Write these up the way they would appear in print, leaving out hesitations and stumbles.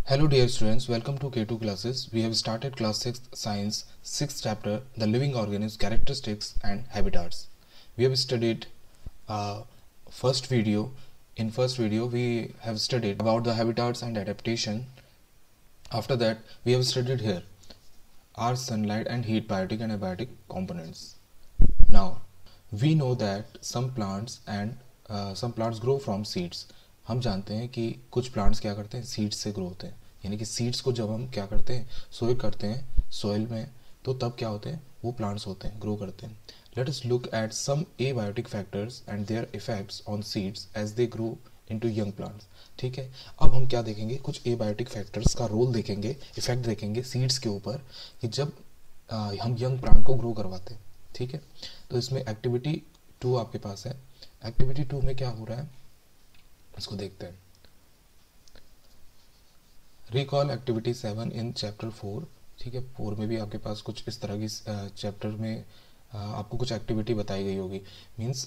Hello dear students, welcome to K2 classes. We have started class 6 science 6th chapter, the living organisms, characteristics and habitats. We have studied first video. In first video we have studied about the habitats and adaptation. After that we have studied here are sunlight and heat biotic and abiotic components. Now we know that some plants grow from seeds. हम जानते हैं कि कुछ plants क्या करते हैं, seeds से grow होते हैं. यानी कि सीड्स को जब हम क्या करते हैं, सोए करते हैं सोइल में, तो तब क्या होते हैं, वो प्लांट्स होते हैं, ग्रो करते हैं. Let us look at some abiotic factors and their effects on seeds as they grow into young plants. ठीक है, अब हम क्या देखेंगे, कुछ एबायोटिक फैक्टर्स का रोल देखेंगे, इफेक्ट देखेंगे सीड्स के ऊपर कि जब हम यंग प्लांट को ग्रो करवाते हैं. ठीक है, तो इसमें एक्टिविटी 2 आपके पास है. एक्टिविटी 2 में क्या हो रहा है इसको देखते हैं. Recall activity 7 in chapter 4. ठीक है, 4 में भी आपके पास कुछ इस तरह की चैप्टर में आपको कुछ एक्टिविटी बताई गई होगी, मींस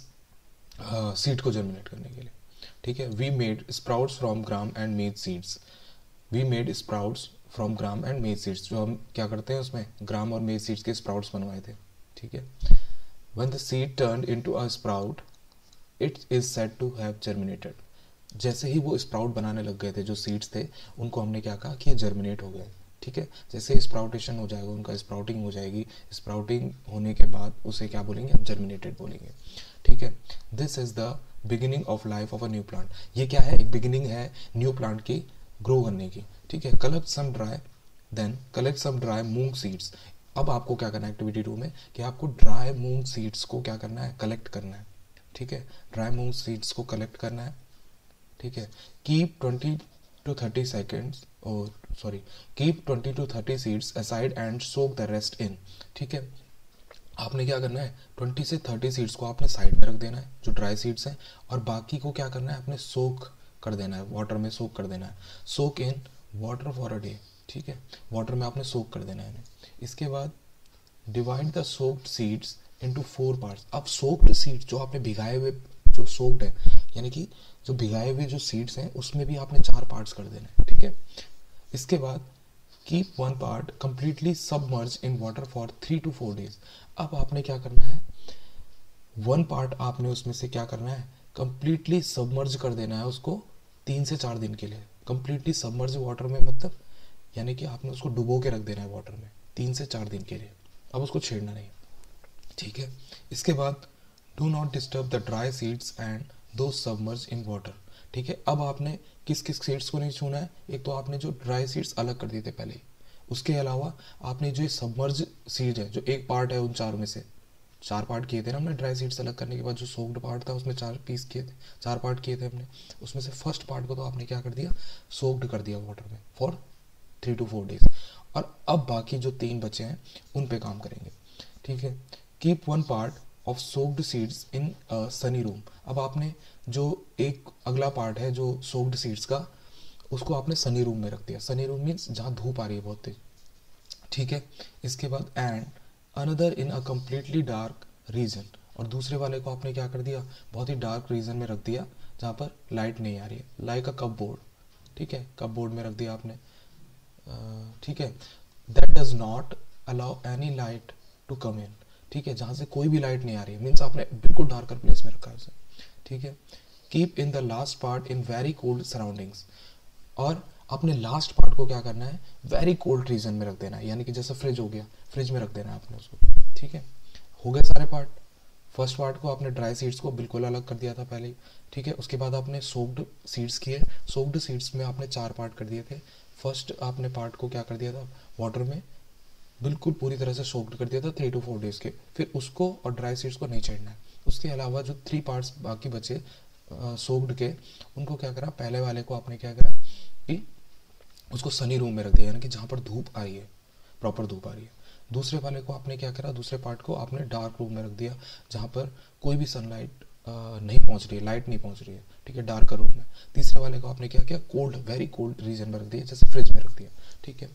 सीड को जर्मिनेट करने के लिए. ठीक है, we made sprouts from gram and made seeds. We made sprouts from gram and made seeds. जो हम क्या करते हैं उसमें ग्राम और मेड सीड्स के स्प्राउट्स बनवाए थे. ठीक है, when the seed turned into a sprout it is said to have germinated. जैसे ही वो स्प्राउट बनाने लग गए थे, जो सीड्स थे उनको हमने क्या कहा कि ये जर्मिनेट हो गए. ठीक है, जैसे स्प्राउटेशन हो जाएगा, उनका स्प्राउटिंग हो जाएगी, स्प्राउटिंग होने के बाद उसे क्या बोलेंगे, हम जर्मिनेटेड बोलेंगे. ठीक है, this is the beginning of life of a new plant. ये क्या है, एक बिगिनिंग है न्यू प्लांट की ग्रो करने की. ठीक है, कलेक्ट सम ड्राई मूंग सीड्स. अब आपको क्या करना है एक्टिविटी 2 में कि आपको ड्राई मूंग सीड्स को क्या करना है, कलेक्ट करना है. ठीक है, ड्राई मूंग सीड्स को कलेक्ट करना है. ठीक है, keep 20 to 30 seconds keep 20 to 30 seeds aside and soak the rest in. ठीक है, आपने क्या करना है, 20 से 30 सीड्स को आपने साइड में रख देना है, जो ड्राई सीड्स हैं, और बाकी को क्या करना है, आपने सोक कर देना है, वाटर में सोक कर देना है. Soak in water for a day. ठीक है, वाटर में आपने सोक कर देना है. इसके बाद divide the soaked seeds into 4 parts. अब सोक्ड सीड्स जो आपने भिगाए हुए, जो सोक्ड है यानी कि जो भिगाए हुए जो सीड्स हैं, उसमें भी आपने 4 पार्ट्स कर देने हैं. ठीक है, इसके बाद keep 1 part completely submerge in water for 3 to 4 days. अब आपने क्या करना है, 1 पार्ट आपने उसमें से क्या करना है, कंप्लीटली सबमर्ज कर देना है उसको 3 से 4 दिन के लिए. कंप्लीटली सबमर्ज वाटर में मतलब यानी कि आपने उसको डुबो के रख देना है वाटर में 3 से 4 दिन के लिए. अब उसको छेड़ना नहीं. ठीक है, इसके बाद do not disturb the dry seeds and दो सबमर्ज इन वाटर. ठीक है, अब आपने किस किस सीड्स को नहीं छूना है, एक तो आपने जो ड्राई सीड्स अलग कर दिए थे पहले ही, उसके अलावा आपने जो सबमर्ज सीड है, जो एक पार्ट है उन 4 में से 4 पार्ट किए थे ना हमने ड्राई सीड्स अलग करने के बाद, जो सोक्ड पार्ट था उसमें 4 पीस किए थे, 4 पार्ट किए थे हमने. उसमें से फर्स्ट पार्ट को तो आपने क्या कर दिया, सोक्ड कर दिया वाटर में फॉर 3 to 4 days. और अब बाकी जो 3 बचे हैं उन पे काम करेंगे. ठीक है, keep 1 part of soaked seeds in Sunny room. अब आपने जो एक अगला पार्ट है जो सोक्ड सीड्स का, उसको आपने सनी रूम में रख दिया. सनी रूम मीन्स जहाँ धूप आ रही है बहुत तेज. ठीक है, इसके बाद and another in a completely dark region. और दूसरे वाले को आपने क्या कर दिया, बहुत ही डार्क रीजन में रख दिया जहाँ पर लाइट नहीं आ रही है, लाइक अ कप बोर्ड. ठीक है, कप बोर्ड में रख दिया आपने. ठीक है, that does not allow any light to come in. ठीक है, जहाँ से कोई भी लाइट नहीं आ रही है, मीन्स आपने बिल्कुल डार्कर प्लेस में रखा है उसे. ठीक है, keep in the last part in very cold surroundings. और अपने लास्ट पार्ट को क्या करना है, वेरी कोल्ड रीजन में रख देना है, यानी कि जैसे फ्रिज हो गया, फ्रिज में रख देना है आपने उसको. ठीक है, हो गए सारे पार्ट. फर्स्ट पार्ट को आपने ड्राई सीड्स को बिल्कुल अलग कर दिया था पहले ही. ठीक है, उसके बाद आपने सोक्ड सीड्स किए. सोक्ड सीड्स में आपने 4 पार्ट कर दिए थे. फर्स्ट आपने पार्ट को क्या कर दिया था, वाटर में बिल्कुल पूरी तरह से सोक्ड कर दिया था 3 to 4 days के. फिर उसको और ड्राई सीड्स को नहीं छेड़ना है. उसके अलावा जो 3 पार्ट्स बाकी बचे सोक्ड के, उनको क्या करा, पहले वाले को आपने क्या करा कि उसको सनी रूम में रख दिया, यानी कि जहाँ पर धूप आ रही है, प्रॉपर धूप आ रही है. दूसरे वाले को आपने क्या करा, दूसरे पार्ट को आपने डार्क रूम में रख दिया, जहाँ पर कोई भी सनलाइट नहीं पहुँच रही है, लाइट नहीं पहुँच रही है. ठीक है, डार्क रूम में. तीसरे वाले को आपने क्या किया, कोल्ड, वेरी कोल्ड रीजन में रख दिया, जैसे फ्रिज में रख दिया. ठीक है,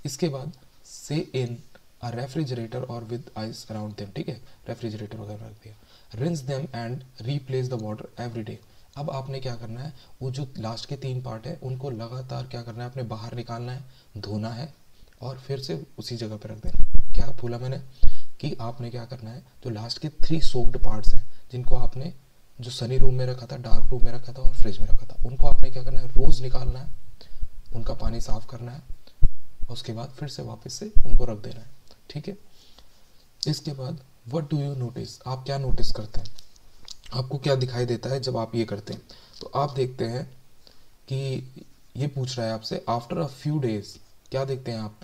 इसके बाद से इन अ रेफ्रिजरेटर और विद आइस अराउंड देम. ठीक है, रेफ्रिजरेटर वगैरह रख दिया. Rinse them and replace the water every day. अब आपने क्या करना है, वो जो लास्ट के 3 पार्ट है उनको लगातार क्या करना है, अपने बाहर निकालना है, धोना है और फिर से उसी जगह पे रख देना। क्या बोला मैंने कि आपने क्या करना है, जो लास्ट के 3 सोक्ड पार्ट्स हैं जिनको आपने जो सनी रूम में रखा था, डार्क रूम में रखा था और फ्रिज में रखा था, उनको आपने क्या करना है, रोज़ निकालना है, उनका पानी साफ करना है और उसके बाद फिर से वापस से उनको रख देना है। ठीक है, इसके बाद व्हाट डू यू नोटिस, आप क्या नोटिस करते हैं, आपको क्या दिखाई देता है जब आप ये करते हैं। तो आप देखते हैं कि ये पूछ रहा है आपसे आफ्टर अ फ्यू डेज, क्या देखते हैं आप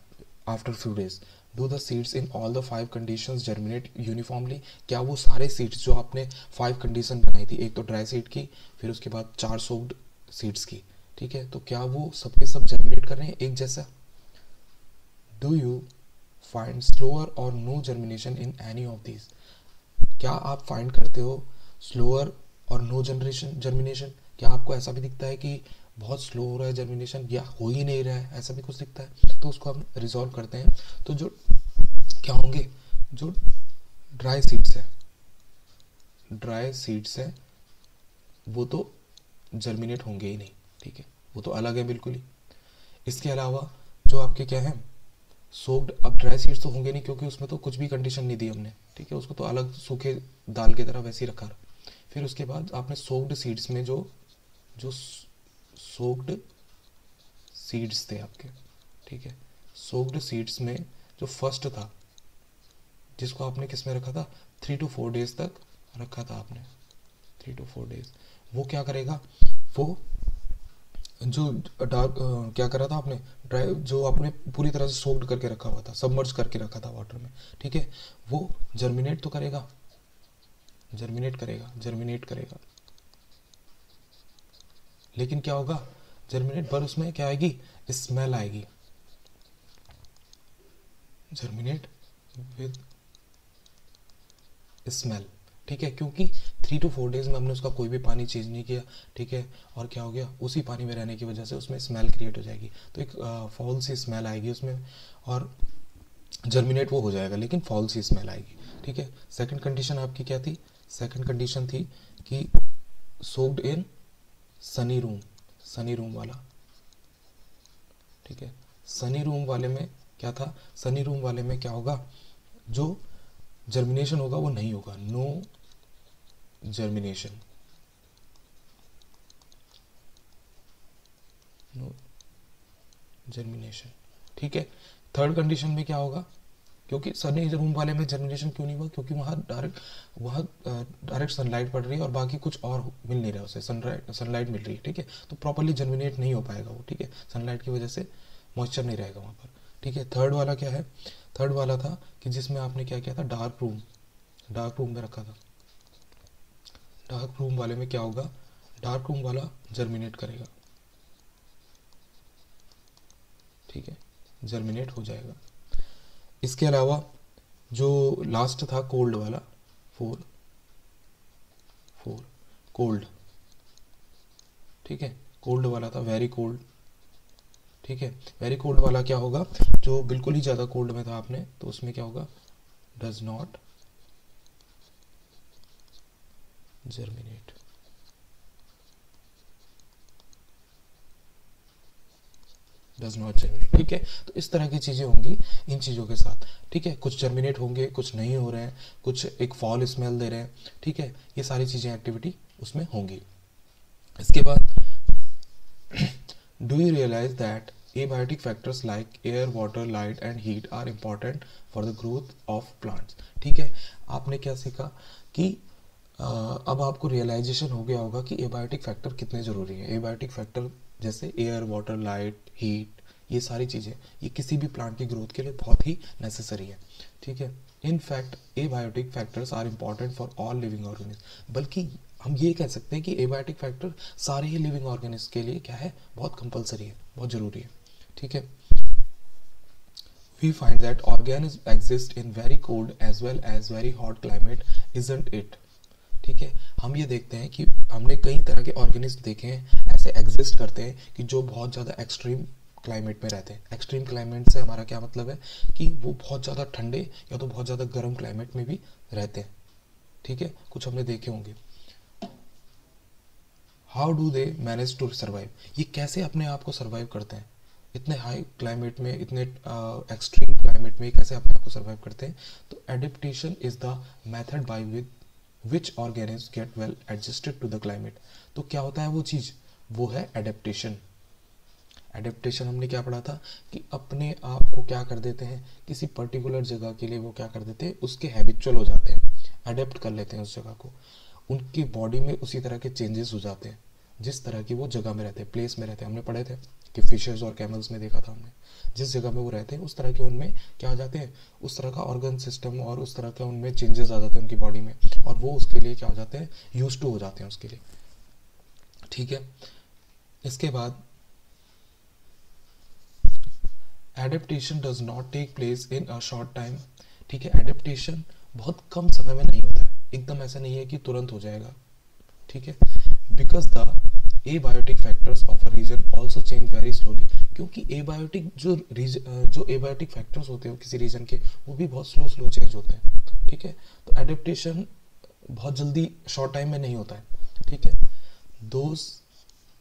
after few days, do the seeds in all the 5 conditions germinate uniformly, क्या वो सारे सीड्स जो आपने 5 कंडीशन बनाई थी, एक तो ड्राई सीड की, फिर उसके बाद 4 सोक्ड सीड्स की, ठीक है, तो क्या वो सबके सब जर्मिनेट कर रहे हैं एक जैसा। Do you find slower or no germination in any of these, क्या आप फाइंड करते हो स्लोअर और नो जर्मिनेशन, क्या आपको ऐसा भी दिखता है कि बहुत स्लो हो रहा है जर्मिनेशन या हो ही नहीं रहा है, ऐसा भी कुछ दिखता है, तो उसको हम रिजॉल्व करते हैं। तो जो क्या होंगे, जो ड्राई सीड्स है वो तो जर्मिनेट होंगे ही नहीं, ठीक है, वो तो अलग है बिल्कुल ही। इसके अलावा जो आपके क्या है सोक्ड, अब ड्राई सीड्स तो होंगे नहीं क्योंकि उसमें तो कुछ भी कंडीशन नहीं दी हमने, ठीक है, उसको तो अलग सूखे दाल की तरह वैसे ही रखा। फिर उसके बाद आपने सोक्ड सीड्स में जो जो सोक्ड सीड्स थे आपके, ठीक है, सोक्ड सीड्स में जो फर्स्ट था जिसको आपने किस में रखा था, 3 to 4 डेज तक रखा था आपने, 3 to 4 डेज, वो क्या करेगा, वो जो डार्क क्या करा था आपने, ड्राई जो आपने पूरी तरह से सोक्ड करके रखा हुआ था, सबमर्ज करके रखा था वाटर में, ठीक है, वो जर्मिनेट तो करेगा, जर्मिनेट करेगा, लेकिन क्या होगा, जर्मिनेट पर उसमें क्या आएगी, स्मेल आएगी, जर्मिनेट विद स्मेल, ठीक है, क्योंकि 3 to 4 डेज में हमने उसका कोई भी पानी चेंज नहीं किया, ठीक है, और क्या हो गया, उसी पानी में रहने की वजह से उसमें स्मेल क्रिएट हो जाएगी, तो एक फॉल सी स्मेल आएगी उसमें और जर्मिनेट वो हो जाएगा लेकिन फॉल सी स्मेल आएगी, ठीक है। सेकंड कंडीशन आपकी क्या थी, सेकंड कंडीशन थी कि सोक्ड इन सनी रूम वाला, ठीक है, सनी रूम वाले में क्या था, सनी रूम वाले में क्या होगा, जो जर्मिनेशन होगा वो नहीं होगा, नो जर्मिनेशन, ठीक है। थर्ड कंडीशन में क्या होगा, क्योंकि सनी रूम वाले में जर्मिनेशन क्यों नहीं हुआ, क्योंकि वहाँ डायरेक्ट सनलाइट पड़ रही है और बाकी कुछ और मिल नहीं रहा है उसे, सनलाइट मिल रही है, ठीक है, तो प्रॉपर्ली जर्मिनेट नहीं हो पाएगा वो, ठीक है, सनलाइट की वजह से मॉइस्चर नहीं रहेगा वहाँ पर, ठीक है। थर्ड वाला क्या है, थर्ड वाला था कि जिसमें आपने क्या किया था, डार्क रूम में रखा था, डार्क रूम वाले में क्या होगा, डार्क रूम वाला जर्मिनेट करेगा, ठीक है, जर्मिनेट हो जाएगा। इसके अलावा जो लास्ट था कोल्ड वाला, 4 कोल्ड, ठीक है, कोल्ड वाला था वेरी कोल्ड, ठीक है, वेरी कोल्ड वाला क्या होगा, जो बिल्कुल ही ज़्यादा कोल्ड में था आपने, तो उसमें क्या होगा, डज नॉट जर्मिनेट, ठीक है। तो इस तरह की चीज़ें होंगी इन चीज़ों के साथ, ठीक है, कुछ जर्मिनेट होंगे, कुछ नहीं हो रहे हैं, कुछ एक फॉल स्मेल दे रहे हैं, ठीक है, ये सारी चीज़ें एक्टिविटी उसमें होंगी। इसके बाद do you realise that abiotic factors like air, water, light and heat are important for the growth of plants, ठीक है, आपने क्या सीखा कि अब आपको रियलाइजेशन हो गया होगा कि एबायोटिक फैक्टर कितने ज़रूरी है। एबायोटिक फैक्टर जैसे एयर, वाटर, लाइट, हीट, ये सारी चीज़ें ये किसी भी प्लांट की ग्रोथ के लिए बहुत ही नेसेसरी है, ठीक है। In fact abiotic factors are important for all living organism, बल्कि हम ये कह सकते हैं कि एबायोटिक फैक्टर सारे ही लिविंग ऑर्गेनिज्म के लिए क्या है, बहुत कंपलसरी है, बहुत ज़रूरी है, ठीक है। We find that organisms exist in very cold as well as very hot climate, isn't it? ठीक है, हम ये देखते हैं कि हमने कई तरह के ऑर्गेनिज्म देखे हैं ऐसे एग्जिस्ट करते हैं कि जो बहुत ज़्यादा एक्सट्रीम क्लाइमेट में रहते हैं। एक्सट्रीम क्लाइमेट से हमारा क्या मतलब है कि वो बहुत ज़्यादा ठंडे या तो बहुत ज़्यादा गर्म क्लाइमेट में भी रहते हैं, ठीक है, कुछ हमने देखे होंगे। How do they manage to survive, ये कैसे अपने आप को सर्वाइव करते हैं इतने हाई क्लाइमेट में, इतने एक्सट्रीम क्लाइमेट में, कैसे अपने आप को सर्वाइव करते हैं। तो adaptation is the method by which organism get well adjusted to the climate. तो क्या होता है वो चीज़, वो है एडेप्टेशन। एडेप्टेशन हमने क्या पढ़ा था कि अपने आप को क्या कर देते हैं, किसी पर्टिकुलर जगह के लिए वो क्या कर देते हैं, उसके हैबिचुअल हो जाते हैं, अडेप्ट कर लेते हैं उस जगह को, उनकी बॉडी में उसी तरह के चेंजेस हो जाते हैं जिस तरह की वो जगह में रहते हैं, प्लेस में रहते हैं। हमने पढ़े थे कि फिशेस और कैमल्स में देखा था हमने, जिस जगह में वो रहते हैं उस तरह के उनमें क्या हो जाते हैं, उस तरह का ऑर्गन सिस्टम और उस तरह के उनमें चेंजेस आ जाते हैं उनकी बॉडी में, और वो उसके लिए क्या हो जाते हैं, यूज टू हो जाते हैं उसके लिए। ठीक है, इसके बाद adaptation does not take place in a short time. ठीक है, एडेप्टेशन बहुत कम समय में नहीं होता है, एकदम ऐसा नहीं है कि तुरंत हो जाएगा। ठीक है, because the abiotic factors of a region also change very slowly, क्योंकि एबायोटिक जो एबायोटिक फैक्टर्स होते हैं किसी रीजन के, वो भी बहुत स्लो चेंज होते हैं। ठीक है, तो एडेप्टेशन बहुत जल्दी शॉर्ट टाइम में नहीं होता है। ठीक है, those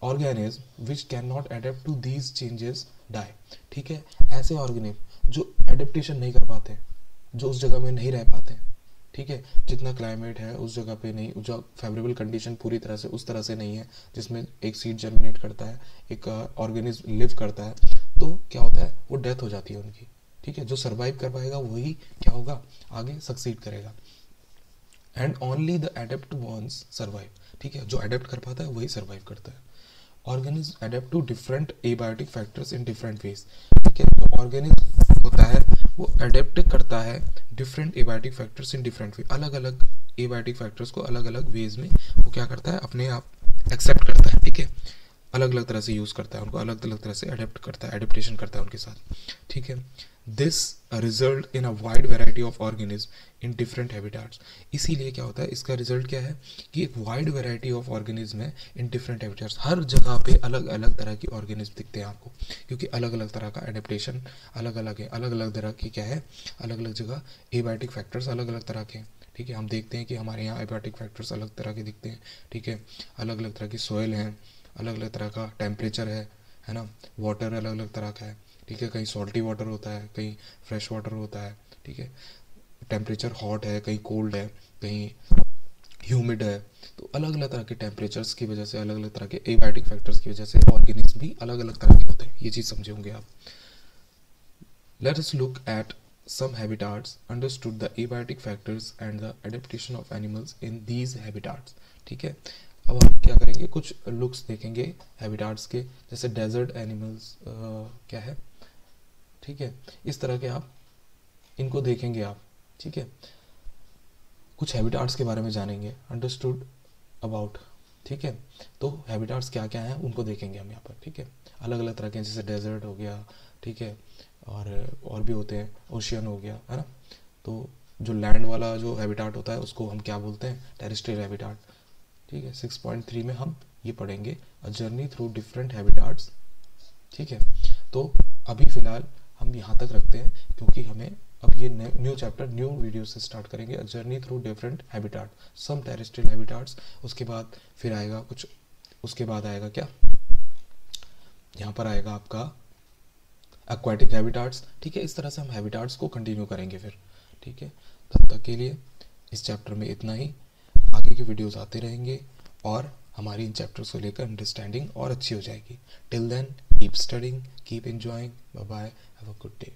organism which cannot adapt to these changes die. ठीक है, ऐसे ऑर्गेनिज्म जो एडेप्टेशन नहीं कर पाते, जो उस जगह में नहीं रह पाते, ठीक है, जितना क्लाइमेट है उस जगह पे नहीं, जो फेवरेबल कंडीशन पूरी तरह से उस तरह से नहीं है जिसमें एक सीड जर्मिनेट करता है, एक ऑर्गेनिज्म लिव करता है, तो क्या होता है, वो डेथ हो जाती है उनकी। ठीक है, जो सर्वाइव कर पाएगा वही क्या होगा, आगे सक्सीड करेगा। And only the adapt ones survive. ठीक है, जो एडेप्ट कर पाता है वही सर्वाइव करता है। Organism adapt to different abiotic factors in different ways. ठीक है, तो ऑर्गेनिज्म होता है वो एडेप्ट करता है different abiotic factors in different way, अलग अलग एबायोटिक फैक्टर्स को अलग अलग वेज में वो क्या करता है, अपने आप एक्सेप्ट करता है। ठीक है, अलग अलग तरह से यूज करता है उनको, अलग अलग तरह से एडेप्ट करता है, एडेप्टेशन करता है उनके साथ। ठीक है, this result in a wide variety of organism in different habitats. इसीलिए क्या होता है, इसका रिजल्ट क्या है कि एक वाइड वेराइटी ऑफ ऑर्गेनिज्म है इन डिफरेंट हैबिटाट्स, हर जगह पे अलग अलग तरह की ऑर्गेनिज्म दिखते हैं आपको, क्योंकि अलग अलग तरह का एडेप्टेशन अलग अलग है, अलग अलग तरह की क्या है, अलग अलग जगह एबायोटिक फैक्टर्स अलग अलग तरह के हैं। ठीक है, हम देखते हैं कि हमारे यहाँ एबायोटिक फैक्टर्स अलग तरह के दिखते हैं। ठीक है, अलग अलग तरह की सोयल हैं, अलग अलग तरह का टेम्परेचर है ना, वाटर अलग अलग तरह का है। ठीक है, कहीं सॉल्टी वाटर होता है, कहीं फ्रेश वाटर होता है। ठीक है, टेम्परेचर हॉट है, कहीं कोल्ड है, कहीं ह्यूमिड है। तो अलग अलग तरह के टेम्परेचर्स की वजह से, अलग अलग तरह के एबायोटिक फैक्टर्स की वजह से ऑर्गेनिज्म भी अलग अलग तरह के होते हैं, ये चीज़ समझे होंगे आप। Late us look eight some habitats, understood the abiotic factors and the adaptation of animals in these habitats। ठीक है, अब हम क्या करेंगे, कुछ लुक्स देखेंगे हैबिटाट्स के, जैसे डेजर्ट एनिमल्स क्या है। ठीक है, इस तरह के आप इनको देखेंगे आप। ठीक है, कुछ हैबिटाट्स के बारे में जानेंगे, अंडरस्टूड अबाउट। ठीक है, तो हैबिटाट्स क्या क्या हैं उनको देखेंगे हम यहाँ पर। ठीक है, अलग अलग तरह के, जैसे डेजर्ट हो गया, ठीक है, और भी होते हैं, ओशियन हो गया, है ना। तो जो लैंड वाला जो हैबिटाट होता है उसको हम क्या बोलते हैं, टेरेस्ट्रियल हैबिटाट। ठीक है, 6.3 में हम ये पढ़ेंगे, अ जर्नी थ्रू डिफरेंट हैबिटाट्स। ठीक है, तो अभी फ़िलहाल हम यहाँ तक रखते हैं, क्योंकि हमें अब ये न्यू चैप्टर न्यू वीडियो से स्टार्ट करेंगे, a journey through different habitat, some terrestrial habitats. उसके बाद फिर आएगा कुछ, उसके बाद आएगा क्या, यहाँ पर आएगा आपका एक्वाटिक हैबिटाट्स। ठीक है, इस तरह से हम हैबिटाट्स को कंटिन्यू करेंगे फिर। ठीक है, तब तक के लिए इस चैप्टर में इतना ही, आगे के वीडियोस आते रहेंगे और हमारी इन चैप्टर्स को लेकर अंडरस्टैंडिंग और अच्छी हो जाएगी। Till then keep studying, keep enjoying, bye bye, have a good day.